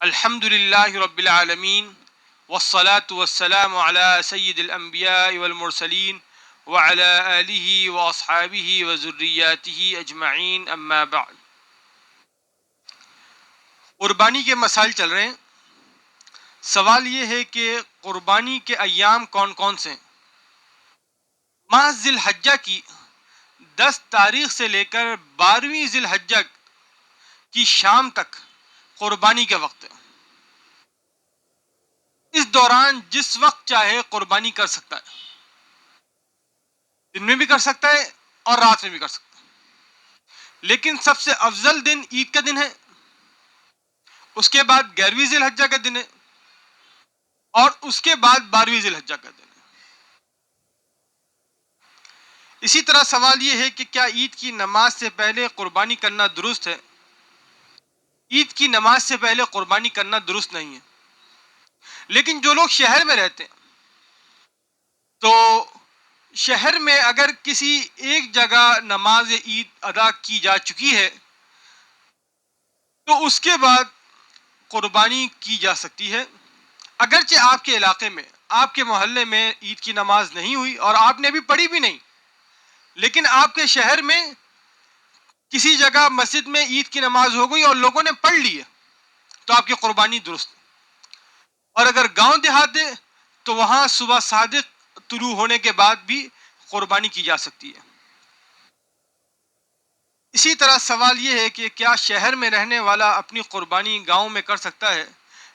الحمد للہ رب العالمین والصلاة والسلام علی سید الانبیاء والمرسلین وعلی آلہ واصحابہ وذریاتہ اجمعین اما بعد۔ قربانی کے مسائل چل رہے ہیں۔ سوال یہ ہے کہ قربانی کے ایام کون کون سے ہیں؟ ماہ ذی الحجہ کی 10 تاریخ سے لے کر 12ویں ذی الحجہ کی شام تک قربانی کے وقت ہے۔ اس دوران جس وقت چاہے قربانی کر سکتا ہے، دن میں بھی کر سکتا ہے اور رات میں بھی کر سکتا ہے، لیکن سب سے افضل دن عید کا دن ہے، اس کے بعد 11ویں ذی الحجہ کا دن ہے، اور اس کے بعد 12ویں ذی الحجہ کا دن ہے۔ اسی طرح سوال یہ ہے کہ کیا عید کی نماز سے پہلے قربانی کرنا درست ہے؟ عید کی نماز سے پہلے قربانی کرنا درست نہیں ہے، لیکن جو لوگ شہر میں رہتے ہیں تو شہر میں اگر کسی ایک جگہ نماز عید ادا کی جا چکی ہے تو اس کے بعد قربانی کی جا سکتی ہے۔ اگرچہ آپ کے علاقے میں، آپ کے محلے میں عید کی نماز نہیں ہوئی اور آپ نے ابھی پڑھی بھی نہیں، لیکن آپ کے شہر میں کسی جگہ مسجد میں عید کی نماز ہو گئی اور لوگوں نے پڑھ لی ہے تو آپ کی قربانی درست ہے۔ اور اگر گاؤں دیہات ہے تو وہاں صبح صادق طلوع ہونے کے بعد بھی قربانی کی جا سکتی ہے۔ اسی طرح سوال یہ ہے کہ کیا شہر میں رہنے والا اپنی قربانی گاؤں میں کر سکتا ہے؟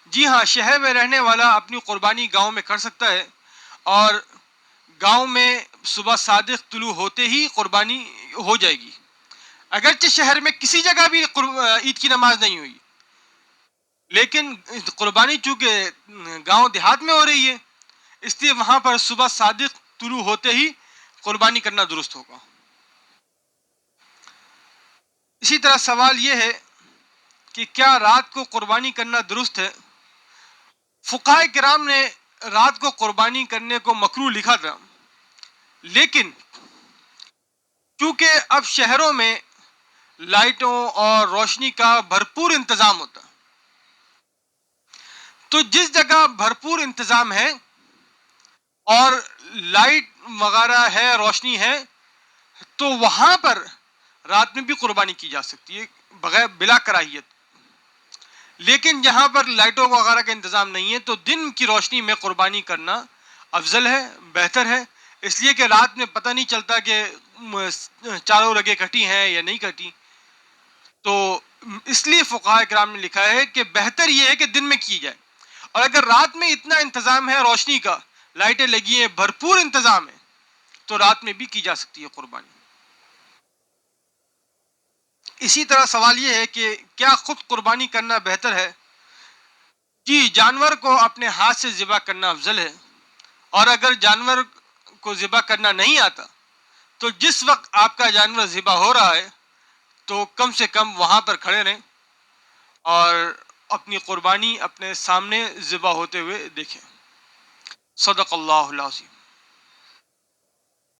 جی ہاں، شہر میں رہنے والا اپنی قربانی گاؤں میں کر سکتا ہے، اور گاؤں میں صبح صادق طلوع ہوتے ہی قربانی ہو جائے گی۔ اگرچہ شہر میں کسی جگہ بھی عید کی نماز نہیں ہوئی، لیکن قربانی چونکہ گاؤں دیہات میں ہو رہی ہے، اس لیے وہاں پر صبح صادق طلوع ہوتے ہی قربانی کرنا درست ہوگا۔ اسی طرح سوال یہ ہے کہ کیا رات کو قربانی کرنا درست ہے؟ فقہائے کرام نے رات کو قربانی کرنے کو مکروہ لکھا تھا، لیکن چونکہ اب شہروں میں لائٹوں اور روشنی کا بھرپور انتظام ہوتا ہے، تو جس جگہ بھرپور انتظام ہے اور لائٹ وغیرہ ہے، روشنی ہے، تو وہاں پر رات میں بھی قربانی کی جا سکتی ہے بغیر بلا کراہیت۔ لیکن جہاں پر لائٹوں وغیرہ کا انتظام نہیں ہے تو دن کی روشنی میں قربانی کرنا افضل ہے، بہتر ہے، اس لیے کہ رات میں پتہ نہیں چلتا کہ چاروں رگیں کٹی ہیں یا نہیں کٹی۔ تو اس لیے فقہاء کرام نے لکھا ہے کہ بہتر یہ ہے کہ دن میں کی جائے، اور اگر رات میں اتنا انتظام ہے روشنی کا، لائٹیں لگی ہیں، بھرپور انتظام ہے، تو رات میں بھی کی جا سکتی ہے قربانی۔ اسی طرح سوال یہ ہے کہ کیا خود قربانی کرنا بہتر ہے؟ جی، جانور کو اپنے ہاتھ سے ذبح کرنا افضل ہے، اور اگر جانور کو ذبح کرنا نہیں آتا تو جس وقت آپ کا جانور ذبح ہو رہا ہے تو کم سے کم وہاں پر کھڑے رہیں اور اپنی قربانی اپنے سامنے ذبح ہوتے ہوئے دیکھیں۔ صدق اللہ العظیم۔